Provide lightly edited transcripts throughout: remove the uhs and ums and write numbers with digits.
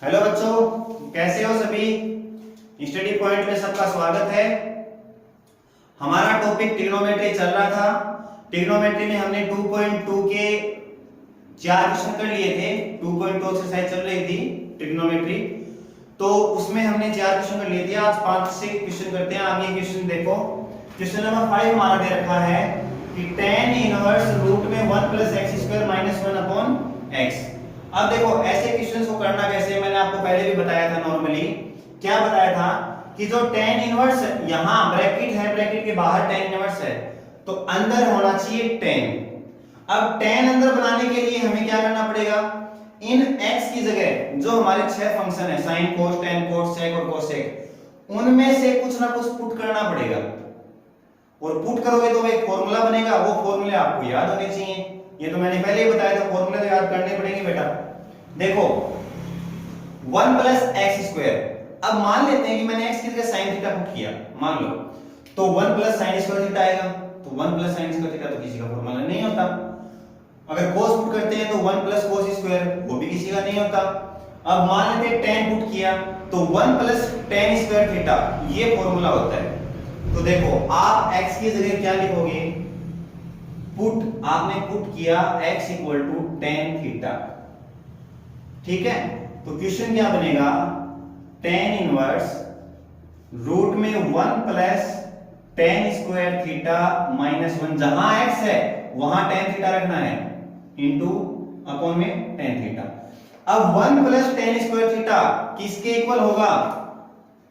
Hello बच्चों, कैसे हो सभी। स्टडी पॉइंट में सबका स्वागत है। हमारा टॉपिक ट्रिग्नोमेट्री चल रहा था। ट्रिग्नोमेट्री में हमने 2.2 के 4 क्वेश्चन कर लिए थे। 2.2 एक्सरसाइज चल रही थी ट्रिग्नोमेट्री, तो उसमें हमने 4 क्वेश्चन कर लिए थे। आज 5-6 क्वेश्चन करते हैं। आगे क्वेश्चन देखो, क्वेश्चन नंबर 5 हमारा दे रखा है कि tan इनवर्स रूट में 1 + x² - 1/x। अब देखो ऐसे क्वेश्चंस को करना कैसे, मैंने आपको पहले भी बताया था। नॉर्मली क्या बताया था कि जो tan इनवर्स यहां ब्रैकेट है, ब्रैकेट के बाहर tan इनवर्स है, तो अंदर होना चाहिए tan। अब tan अंदर बनाने के लिए हमें क्या करना पड़ेगा, इन x की जगह जो हमारे 6 फंक्शन है sin cos tan cos sec और cosec, उनमें से कुछ ना कुछ पुट करना पड़ेगा। और पुट करोगे तो एक फॉर्मूला बनेगा, वो फॉर्मूले आपको याद होने चाहिए। ये तो मैंने पहले ही बताया था, फॉर्मूले तो याद करने पड़ेंगे बेटा। देखो 1 + x²। अब मान लेते हैं कि मैंने x की जगह sin थीटा पुट किया, मान लो, तो 1 + sin² थीटा आएगा। तो 1 + sin² थीटा तो किसी का फॉर्मूला नहीं होता। अगर cos पुट करते हैं तो 1 + cos², वो भी किसी का नहीं होता। अब मान लेते हैं tan पुट किया, तो 1 + tan² थीटा, ये फॉर्मूला होता है। तो देखो आप x की जगह क्या लिखोगे, पुट, आपने पुट किया x = tan थीटा, ठीक है। तो क्वेश्चन क्या बनेगा, tan इनवर्स रूट में 1 + tan² थीटा - 1, जहां x है वहां tan थीटा रखना है, इंटू अपॉन में tan थीटा। अब 1 + tan² थीटा किसके इक्वल होगा,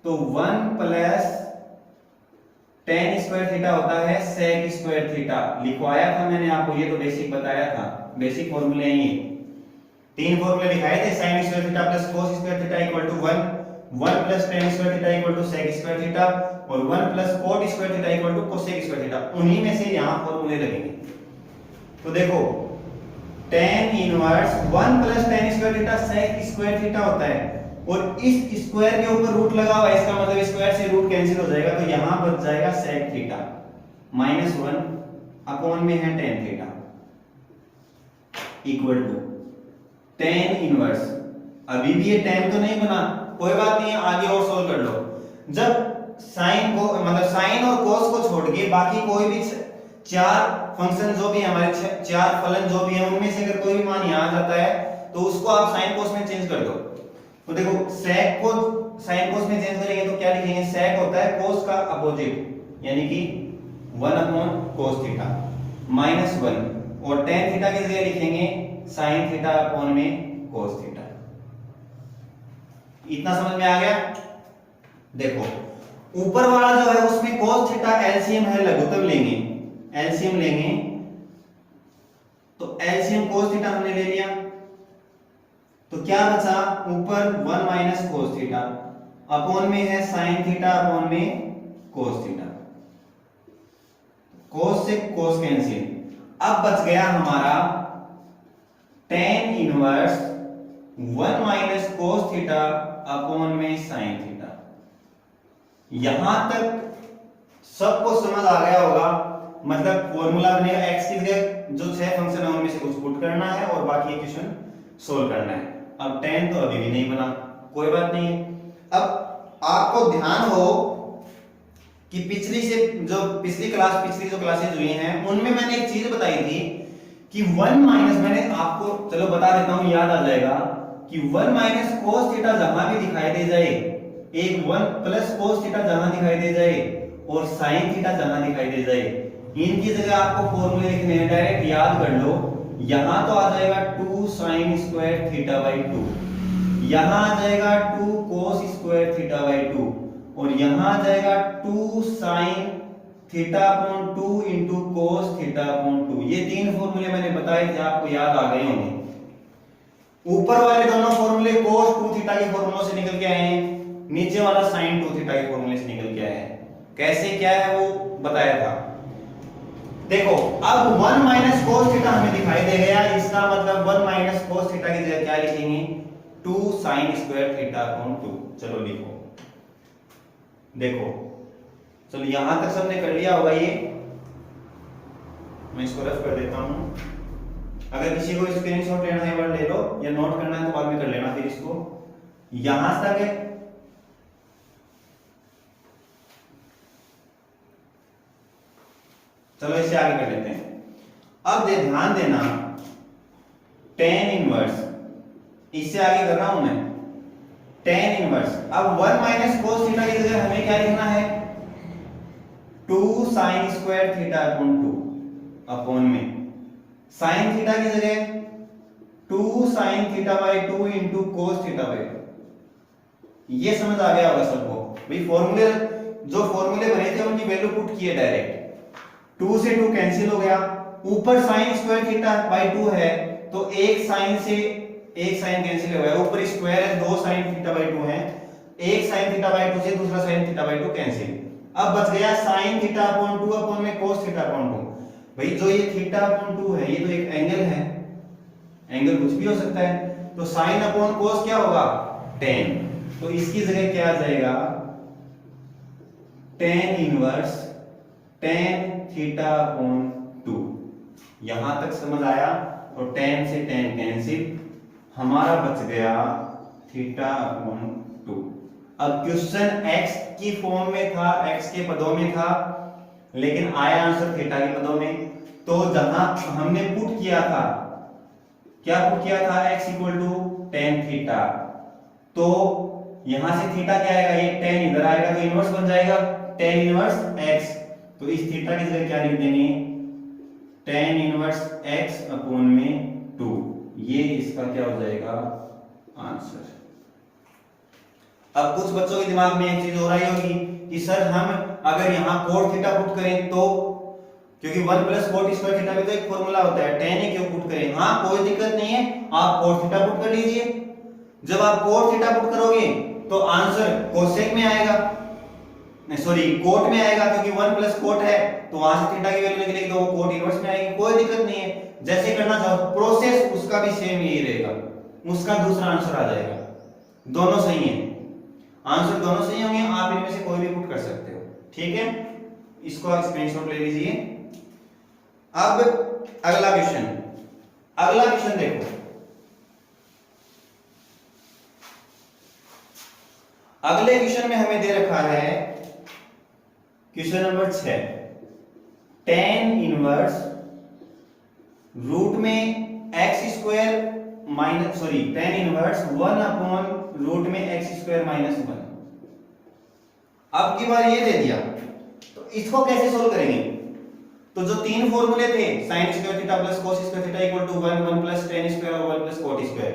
तो 1 + tan² थीटा होता है sec² थीटा। लिखवाया था मैंने आपको, ये तो बेसिक बताया था, बेसिक फॉर्मूले हैं ये। 3 फॉर्मूले दिखाए थे, sin² theta + cos² theta = 1, 1 + tan² theta = sec² theta, और 1 + cot² थीटा = cosec² थीटा। उन्हीं में से यहां फॉर्मूले लगेंगे। तो देखो tan inverse 1 + tan² theta sec² theta होता है, और इस स्क्वायर के ऊपर रूट लगा हुआ है, इसका मतलब स्क्वायर से रूट कैंसिल हो जाएगा, तो यहां बच जाएगा sec थीटा -1 अपॉन में है tan theta equal to tan inverse. अभी भी ये tan तो नहीं बना, कोई बात नहीं है, आगे और सोल्व कर लो। जब साइन को मतलब साइन और cos को छोड़ के बाकी कोई भी 4 फंक्शन जो भी हमारे 4 फलन जो भी है, उनमें से अगर कोई भी मान यहां जाता है तो उसको आप साइन cos में चेंज कर दो। तो देखो sec को sin cos में चेंज करेंगे तो क्या लिखेंगे, sec होता है cos का अपोजिट, यानी कि 1/cos थीटा -1, और tan थीटा की जगह लिखेंगे sin थीटा अपॉन में cos थीटा। इतना समझ में आ गया। देखो ऊपर वाला जो है उसमें cos थीटा एलसीएम है, लघुत्तम लेंगे, एलसीएम लेंगे, तो एलसीएम cos थीटा हमने ले लिया, तो क्या बचा, ऊपर 1 - cos थीटा अपॉन में है sin थीटा अपॉन में cos थीटा, cos से cos कैंसिल। अब बच गया हमारा tan inverse 1 - cos theta upon में sin थीटा। यहां तक सबको समझ आ गया होगा, मतलब फॉर्मूला बनेगा x की जगह जो 6 फंक्शन है उनमें से कुछ पुट करना है और बाकी क्वेश्चन सोल्व करना है। अब tan तो अभी भी नहीं बना, कोई बात नहीं है। अब आपको ध्यान हो कि पिछली जो क्लासेज हुई हैं उनमें मैंने एक चीज बताई थी कि 1 माइनस, मैंने आपको चलो बता देता हूं, याद आ जाएगा कि 1 - cos थीटा जहां भी दिखाई दे जाए, एक 1 + cos थीटा जहां दिखाई दे जाए और sin थीटा जहां दिखाई दे जाए, इनकी जगह आपको फॉर्मूले लिखने हैं, डायरेक्ट याद कर लो। यहां तो आ जाएगा 2 sin² थीटा/2, यहां आ जाएगा 2 cos² थीटा/2, और यहां आ जाएगा 2 sin थीटा/2 इंटू cos थीटा/2। ये 3 फॉर्मूले मैंने बताए थे, आपको याद आ गए होंगे। ऊपर वाले दोनों फॉर्मूले cos 2 थीटा के फॉर्मूलों से निकल के आए हैं, नीचे वाला sin 2 थीटा के फॉर्मूले से निकल के आया है। कैसे क्या है वो बताया था। देखो अब 1 - cos थीटा हमें दिखाई दे गया, इसका मतलब 1 - cos थीटा की जगह क्या लिखेंगे, 2 sin² थीटा/2। चलो लिखो, देखो चलो यहां तक सबने कर लिया होगा, ये मैं इसको रफ कर देता हूं। अगर किसी को स्क्रीनशॉट लेना है एक बार ले लो, या नोट करना है तो बाद में कर लेना फिर इसको। यहां तक है, चलो इसे आगे कर लेते हैं। अब ध्यान देना, टेन इनवर्स, इससे आगे कर रहा हूं मैं, टेन इनवर्स। अब 1 माइनस कोस थीटा की जगह हमें क्या लिखना है, 2 sine square theta upon 2 upon में साइन थीटा की जगह 2 sine theta by 2 into cos theta by 2। ये समझ आ गया होगा सबको भाई। फॉर्मूले जो फॉर्मूले बने थे उनकी वैल्यू पुट किए डायरेक्ट, 2 से 2 कैंसिल हो गया, ऊपर साइन स्क्वायर थीटा बाई 2 है तो एक साइन से एक साइन कैंसिल हो गया, ऊपर स्क्वायर है, 2 साइन थीटा बाई 2 है, एक साइन थीटा बाई 2 से दूसरा साइन थीटा बाई 2 कैंसिल। अब बच गया साइन थीटा अपॉन 2 अपॉन में कोस थीटा अपॉन 2। भाई जो ये थीटा अपॉन 2 है ये तो एक एंगल है, एंगल कुछ भी हो सकता है, तो साइन अपॉन कोस क्या होगा, टेन। तो इसकी जगह क्या आ जाएगा, tan inverse tan theta upon 2। यहां तक समझ आया? और टेन से टेन कैंसिल, हमारा बच गया थीटा अपॉन 2। अब क्वेश्चन x की फॉर्म में था, x के पदों में था, लेकिन आया आंसर थीटा के पदों में। तो जहां हमने पुट किया था, क्या पुट किया था, x equal to tan theta, तो यहां से थीटा क्या आएगा, ये टेन इधर आएगा तो इनवर्स बन जाएगा टेन इनवर्स x। तो इस थीटा की जगह क्या लिख देंगे, टेन इनवर्स x अपॉन में 2। ये इसका क्या हो जाएगा आंसर। अब कुछ बच्चों के दिमाग में एक चीज हो रही होगी कि सर हम अगर यहाँ कोट थीटा पुट करें तो, क्योंकि 1 प्लस कोट स्क्वायर थीटा में तो एक फॉर्मूला होता है, टेन ही क्यों पुट करें। हाँ कोई दिक्कत नहीं है, आप कोट थीटा पुट कर लीजिए। जब आप कोट थीटा पुट करोगे तो आंसर कोसेक में आएगा, नहीं सॉरी कोट में आएगा, क्योंकि 1 प्लस कोट है तो वहां से थीटा की वैल्यू निकलेगी तो वो कोट इनवर्स में आएगी। कोई दिक्कत नहीं है, जैसे करना चाहो प्रोसेस उसका भी सेम यही रहेगा, उसका दूसरा आंसर आ जाएगा। दोनों सही है, आंसर दोनों सही होंगे, आप इनमें से कोई भी पुट कर सकते हो। ठीक है, इसको स्क्रीनशॉट ले लीजिए। अब अगला क्वेश्चन, अगला क्वेश्चन देखो, अगले क्वेश्चन में हमें दे रखा है question number 6, ten inverse root में x square minus sorry ten inverse 1 upon root में एक्स स्क्वायर माइनस 1। अब की बार ये दे दिया तो इसको कैसे सोल्व करेंगे। तो जो तीन फॉर्मूले थे sin square theta plus cos square theta equal to 1 1 plus tan square और 1 प्लस cot स्क्वायर,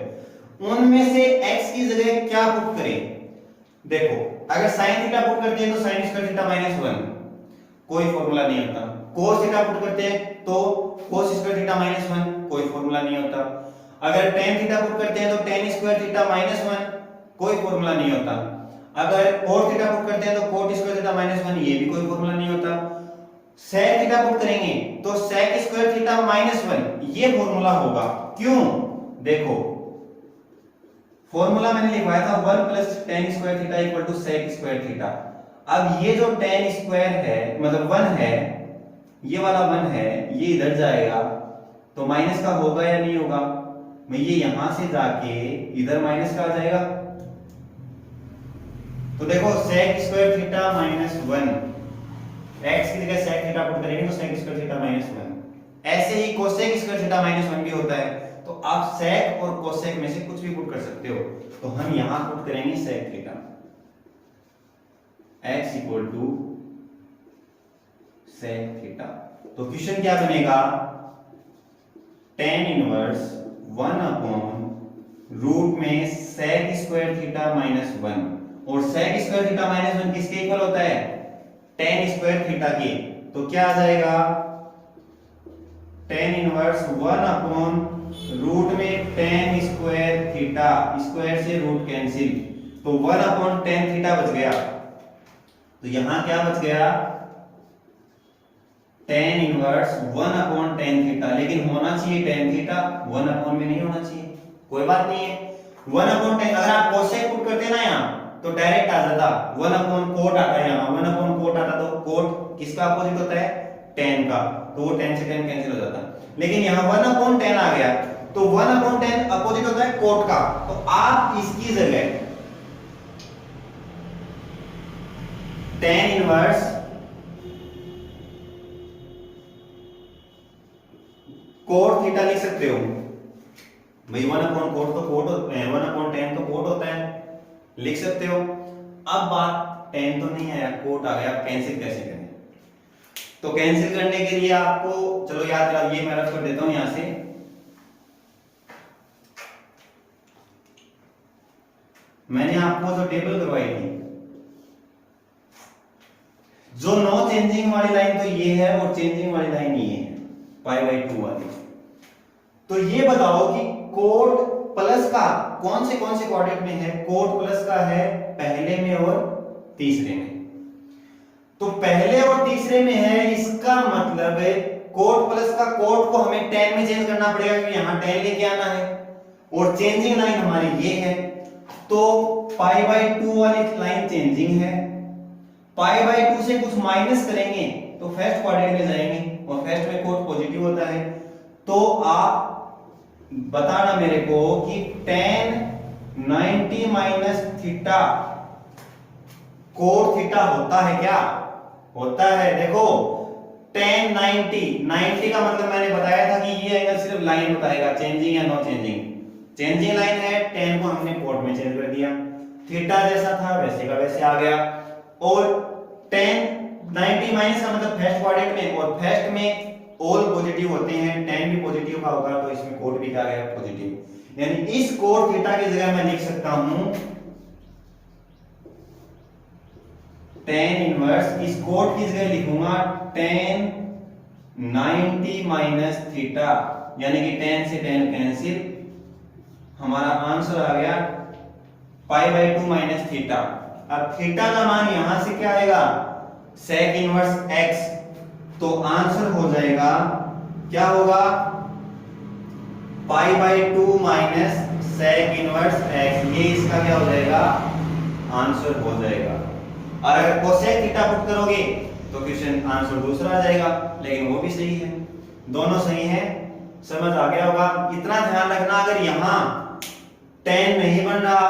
उनमें से x की जगह क्या पुट करें। देखो अगर sin थीटा पुट करते हैं तो sin स्क्वायर थीटा माइनस 1, कोई फॉर्मूला नहीं होता। cos थीटा पुट करते हैं तो cos स्क्वायर थीटा माइनस 1, कोई फॉर्मूला नहीं होता। अगर tan थीटा पुट करते हैं तो tan स्क्वायर थीटा माइनस 1, कोई फॉर्मूला नहीं होता। अगर cot थीटा पुट करते हैं तो cot स्क्वायर थीटा माइनस 1, ये भी कोई फॉर्मूला नहीं होता। sec थीटा पुट करेंगे तो sec स्क्वायर थीटा माइनस 1, ये फॉर्मूला होगा। क्यों, देखो फॉर्मूला मैंने लिखवाया था 1 plus tan square theta equal to sec square theta. अब ये जो tan स्क्वायर है मतलब 1 है, ये वाला 1 है, ये इधर जाएगा तो माइनस का होगा या नहीं होगा। मैं ये यहां से जाके इधर माइनस का आ जाएगा। तो देखो sec square theta minus 1, x की जगह sec थीटा पुट करेंगे तो sec स्क्वायर थीटा माइनस 1। ऐसे ही cosec स्क्वायर थीटा माइनस 1 भी होता है, तो आप sec और cosec में से कुछ भी पुट कर सकते हो। तो हम यहां पुट करेंगे sec theta, x equal to sec theta. तो क्वेश्चन क्या बनेगा, tan इनवर्स 1 अपॉन रूट में sec स्क्वायर थीटा माइनस 1, और sec स्क्वायर थीटा माइनस 1 किसके इक्वल होता है, tan स्क्वायर थीटा के। तो क्या आ जाएगा, tan इनवर्स 1 अपॉन रूट में tan स्क्वायर थीटा, स्क्वायर से रूट कैंसिल, तो 1 अपॉन tan थीटा बच गया। तो यहां क्या बच गया, tan inverse 1 upon tan theta, लेकिन होना चाहिए tan थीटा, 1 अपॉन में नहीं होना चाहिए, कोई बात नहीं है। 1 अपॉन tan, अगर आप cosec पुट करते ना यहां तो डायरेक्ट आ जाता 1 अपॉन कोट आता है, यहां 1 अपॉन कोट आता तो कोट किसका अपोजिट होता है, tan का, तो वो tan से tan कैंसिल हो जाता। लेकिन यहां 1 अपॉन tan आ गया तो 1 अपॉन tan अपोजिट होता है कोट का, तो आप इसकी जगह टेन इनवर्स कोट थीटा लिख सकते हो भाई। 1/कोट तो कोट 1/10 तो कोट होता है, लिख सकते हो। अब बात 10 तो नहीं आया, कोट आ गया, कैंसिल कैसे करें? तो कैंसिल करने के लिए आपको चलो याद रखो, ये मैं रख कर देता हूं यहां से। मैंने आपको जो टेबल करवाई थी, जो नो चेंजिंग वाली लाइन तो ये है और चेंजिंग वाली लाइन ये है, π/2 वाली। तो ये बताओ कि कोट प्लस का कौन से क्वाड्रेंट में है? कोट प्लस का है पहले में और तीसरे में। तो पहले और तीसरे में है, इसका मतलब है कोट प्लस का कोट को हमें 10 में चेंज करना पड़ेगा क्योंकि यहां 10 लेके आना है, और चेंजिंग लाइन हमारी ये है। तो π/2 वाली लाइन चेंजिंग है, π/2 से कुछ माइनस करेंगे तो फर्स्ट क्वाड्रेंट में जाएंगे, और फर्स्ट में कोट पॉजिटिव होता है। तो आप बताना मेरे को कि tan 90 minus theta cot theta होता है क्या? होता है। देखो tan 90 का मतलब मैंने बताया था कि ये एंगल सिर्फ लाइन बताएगा, चेंजिंग या नो चेंजिंग। चेंजिंग लाइन है, tan को हमने कोट में चेंज कर दिया, थीटा जैसा था वैसे का वैसे आ गया। और tan 90 माइनस का मतलब फर्स्ट क्वाड्रेंट में, और फर्स्ट में ऑल पॉजिटिव होते हैं, tan भी पॉजिटिव का होगा, तो इसमें कोट भी आ गया पॉजिटिव। यानी इस कोट थीटा की जगह मैं लिख सकता हूं tan इनवर्स, इस कोट की जगह लिखूंगा tan 90 माइनस थीटा, यानी कि tan से tan कैंसिल, हमारा आंसर आ गया π/2 माइनस थीटा। अब थीटा का मान यहां से क्या आएगा? sec इनवर्स x, तो आंसर हो जाएगा, क्या होगा? π/2 माइनस sec इनवर्स x, ये इसका क्या हो जाएगा? आंसर हो जाएगा। और अगर cosec थीटा पुट करोगे तो क्वेश्चन आंसर दूसरा आ जाएगा, लेकिन वो भी सही है, दोनों सही है। समझ आ गया होगा। इतना ध्यान रखना, अगर यहां tan नहीं बन रहा,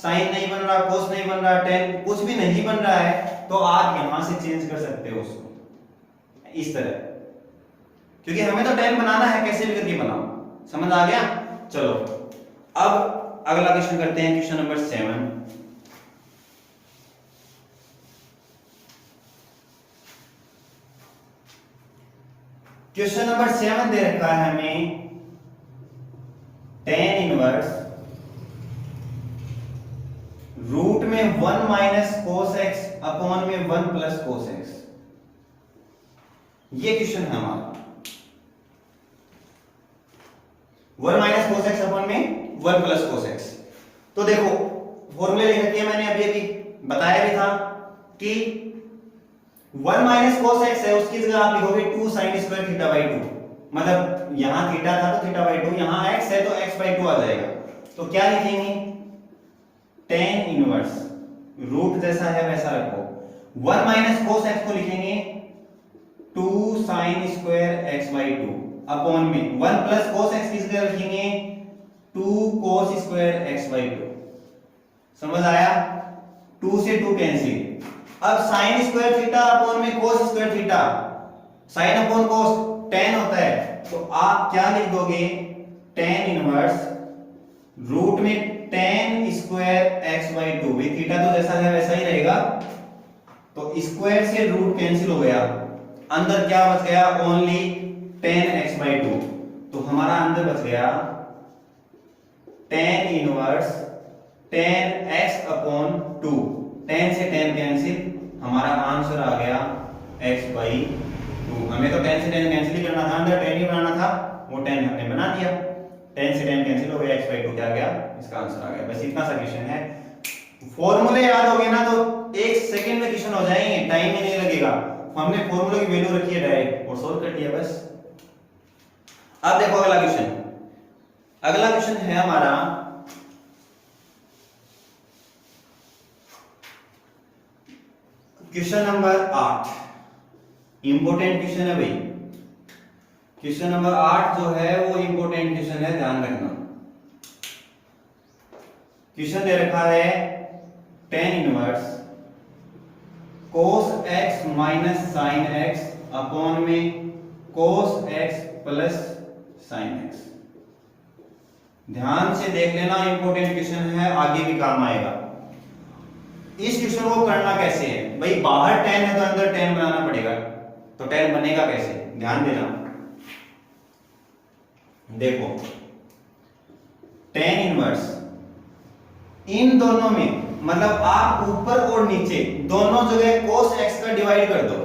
sin नहीं बन रहा, cos नहीं बन रहा, tan कुछ भी नहीं बन रहा है, तो आप यहां से चेंज कर सकते हो उसको इस तरह, क्योंकि हमें तो tan बनाना है, कैसे भी करके बनाओ। समझ आ गया? चलो अब अगला क्वेश्चन करते हैं, क्वेश्चन नंबर 7। क्वेश्चन नंबर 7 दे रखा है हमें tan इनवर्स रूट में 1 माइनस cos x अपॉन में 1 प्लस cos x। ये क्वेश्चन है हमारा, 1 माइनस cos x अपॉन में 1 प्लस cos x। तो देखो फॉर्मूले लिख रखे हैं मैंने, अभी बताया भी था कि 1 माइनस cos x है, उसकी जगह आप लिखोगे 2 sin स्क्वायर थीटा बाई 2, मतलब यहां थीटा था तो थीटा बाई 2, यहां x है तो x बाई 2 आ जाएगा। तो क्या लिखेंगे? tan इनवर्स रूट जैसा है वैसा रखो, 1 माइनस cos x को लिखेंगे 2 sin square x by 2 upon में 1 प्लस cos x की जगह रखेंगे 2 cos स्क्वायर x बाई 2। समझ आया? 2 से 2 कैंसिल। अब sin स्क्वायर थीटा अपॉन में cos square theta, sin upon cos tan होता है, तो आप क्या लिख दोगे? tan इनवर्स रूट में tan स्क्वायर x बाई 2, भी थीटा तो जैसा है वैसा ही रहेगा, तो स्क्वायर से रूट कैंसिल हो गया, अंदर क्या बच गया? Only tan x by 2। तो हमारा अंदर बच गया tan inverse tan x upon 2, tan से tan कैंसिल, हमारा आंसर आ गया x बाई 2। हमें तो tan से tan कैंसिल ही करना था, अंदर tan ही बनाना था, वो tan हमने बना दिया, tan से tan कैंसिल हो गया, x बाई 2 क्या आ गया? इसका आंसर आ गया। बस इतना सा क्वेश्चन है। फॉर्मूले याद हो गए ना तो 1 सेकंड में क्वेश्चन हो जाएंगे, टाइम ही नहीं लगेगा। हमने फॉर्मूले की वैल्यू रखी है डायरेक्ट और सॉल्व कर दिया बस। अब देखो अगला क्वेश्चन, अगला क्वेश्चन है हमारा क्वेश्चन नंबर 8। इंपॉर्टेंट क्वेश्चन है भाई, क्वेश्चन नंबर 8 जो है वो इंपॉर्टेंट क्वेश्चन है, ध्यान रखना। क्वेश्चन दे रखा है tan inverse cos x minus sin x upon में cos x plus sin x। ध्यान से देख लेना, इंपॉर्टेंट क्वेश्चन है, आगे भी काम आएगा। इस क्वेश्चन को करना कैसे है भाई, बाहर tan है तो अंदर tan बनाना पड़ेगा, तो tan बनेगा कैसे, ध्यान देना। देखो tan इनवर्स इन दोनों में, मतलब आप ऊपर और नीचे दोनों जगह cos x का डिवाइड कर दो,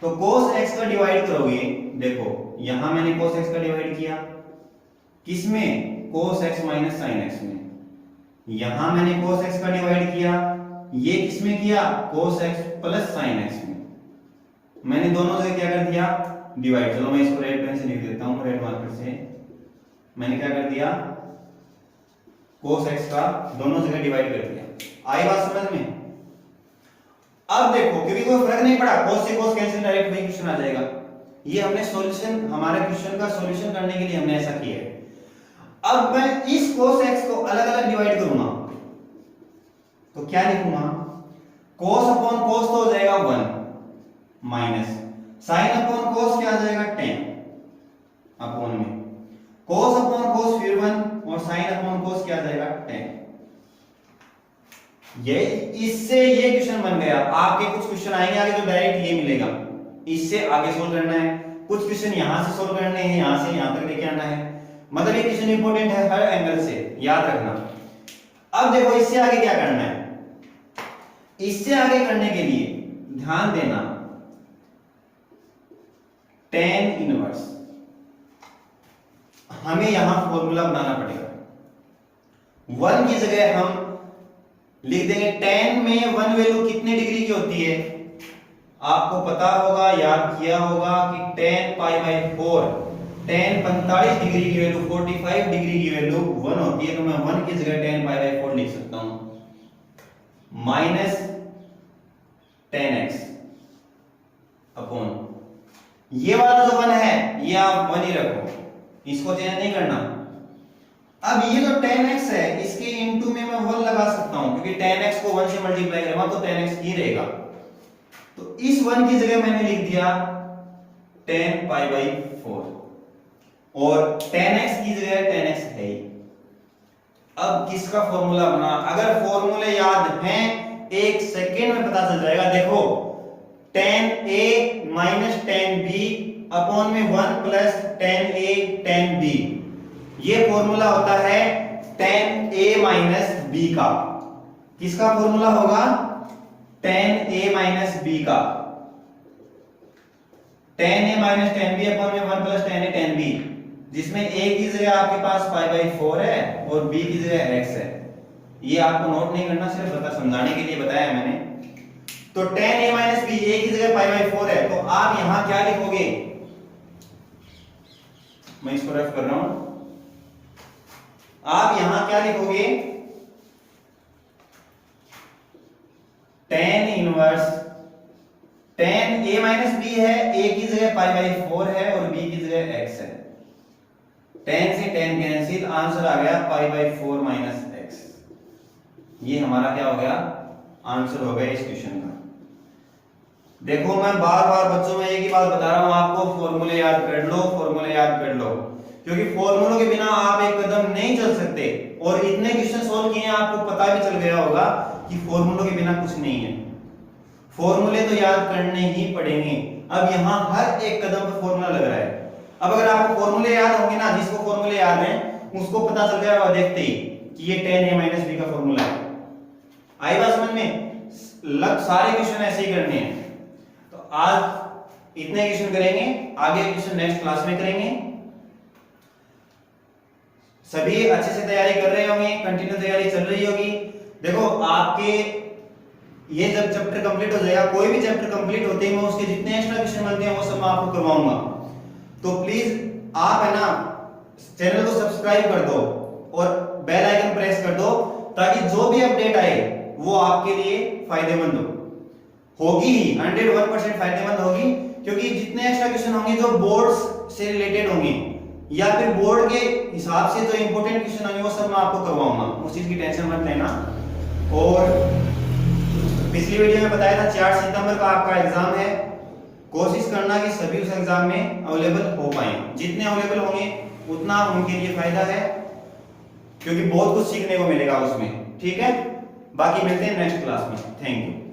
तो cos x का डिवाइड करोगे, देखो यहां मैंने cos x का डिवाइड किया, किसमें, cos x minus sin x में। यहां मैंने cos x का डिवाइड किया, ये किसमें किया, cos x plus sin x में। मैंने दोनों जगह क्या कर दिया, डिवाइड। चलो मैं इसको रेड पेन से लिख देता हूं, रेड मार्कर से। मैंने क्या कर दिया, cos x का दोनों जगह डिवाइड कर दिया। आई बात समझ में? अब देखो, क्योंकि कोई फर्क नहीं पड़ा, cos से cos कैंसिल, डायरेक्ट वही क्वेश्चन आ जाएगा। ये हमने सॉल्यूशन, हमारे क्वेश्चन का सॉल्यूशन करने के लिए हमने ऐसा किया है। अब मैं इस cos x को अलग अलग डिवाइड करूंगा, तो क्या लिखूंगा, cos अपॉन cos तो हो जाएगा 1 माइनस sin अपॉन cos क्या आ जाएगा, tan अपॉन में cos अपॉन cos फिर 1 और sin अपॉन cos क्या आ जाएगा, tan। ये इससे ये क्वेश्चन बन गया। आपके कुछ क्वेश्चन आएंगे आगे तो डायरेक्ट ये मिलेगा, इससे आगे सोल्व करना है, कुछ क्वेश्चन यहां से सोल्व करने हैं, यहां से यहां तक लेके आना है। मतलब ये क्वेश्चन इंपॉर्टेंट है हर एंगल से, याद रखना। अब देखो इससे आगे क्या करना है, इससे आगे करने के लिए ध्यान देना, tan इनवर्स हमें यहां फॉर्मूला बनाना पड़ेगा। 1 की जगह हम लिख देंगे, tan में 1 वैल्यू कितने डिग्री की होती है, आपको पता होगा, याद किया होगा कि tan π/4, tan 45 डिग्री की वैल्यू, 45 डिग्री की वैल्यू 1 होती है, तो मैं 1 की जगह tan π/4 लिख सकता हूं, माइनस tan x अपॉन ये वाला जो 1 है ये आप 1 ही रखो, इसको चेंज नहीं करना। अब ये जो tan x है, इसके इनटू में मैं 1 लगा सकता हूं, क्योंकि tan x को 1 से मल्टीप्लाई करूंगा तो tan x ही रहेगा। तो इस 1 की जगह मैंने लिख दिया tan π/4 और tan x की जगह tan x है ही। अब किसका फॉर्मूला बना, अगर फॉर्मूले याद हैं एक सेकेंड में पता चल जाएगा। देखो tan a minus tan b upon में 1 plus tan a tan b, ये फॉर्मूला होता है tan a माइनस b का। किसका फॉर्मूला होगा, tan a माइनस b का, tan a minus tan b upon में 1 plus tan a tan b, जिसमें a की जगह आपके पास π/4 है और b की जगह x है। ये आपको नोट नहीं करना, सिर्फ बता समझाने के लिए बताया मैंने। तो tan a minus b, a की जगह π/4 है, तो आप यहां क्या लिखोगे, मैं इसको रफ कर रहा हूं, आप यहां क्या लिखोगे, tan inverse tan a minus b है, a की जगह π/4 है और b की जगह x है। tan से tan कैंसिल, आंसर आ गया π/4 माइनस x। ये हमारा क्या हो गया, आंसर हो गया इस क्वेश्चन का। देखो मैं बार बार बच्चों में एक ही बात बता रहा हूं आपको, फॉर्मूले याद कर लो, फॉर्मूले याद कर लो, क्योंकि फॉर्मूलों के बिना आप एक कदम नहीं चल सकते। और इतने क्वेश्चन सोल्व किए हैं, आपको पता भी चल गया होगा कि फॉर्मूलों के बिना कुछ नहीं है, फॉर्मूले तो याद करने ही पड़ेंगे। अब यहां हर एक कदम पर फॉर्मूला लग रहा है। अब अगर आपको फॉर्मूले याद होंगे ना, जिसको फॉर्मूले याद हैं उसको पता चल गया होगा देखते ही कि ये tan a माइनस b का फॉर्मूला है। आई बात समझ में? सारे क्वेश्चन ऐसे ही करने हैं। तो आज इतने क्वेश्चन करेंगे, आगे क्वेश्चन नेक्स्ट क्लास में करेंगे। सभी अच्छे से तैयारी कर रहे होंगे, कंटिन्यू तैयारी चल रही होगी। देखो आपके ये जब चैप्टर कंप्लीट हो जाएगा, कोई भी चैप्टर कंप्लीट होते ही मैं उसके जितने एक्स्ट्रा क्वेश्चन बनते हैं वो सब मैं आपको करवाऊंगा। तो प्लीज आप है ना चैनल को सब्सक्राइब कर दो और बेल आइकन प्रेस कर दो, ताकि जो भी अपडेट आए वो आपके लिए फायदेमंद होगी ही, 101% फायदेमंद होगी। क्योंकि जितने एक्स्ट्रा क्वेश्चन होंगे जो बोर्ड्स से रिलेटेड होंगे या फिर बोर्ड के हिसाब से जो इंपॉर्टेंट क्वेश्चन होंगे वो सब मैं आपको करवाऊंगा, उस चीज की टेंशन मत लेना। और पिछली वीडियो में बताया था 4 सितंबर का आपका एग्जाम है। कोशिश करना कि सभी उस एग्जाम में अवेलेबल हो पाए। जितने अवेलेबल होंगे उतना उनके लिए फायदा है, क्योंकि बहुत कुछ सीखने को मिलेगा उसमें। ठीक है, बाकी मिलते हैं नेक्स्ट क्लास में। Thank you.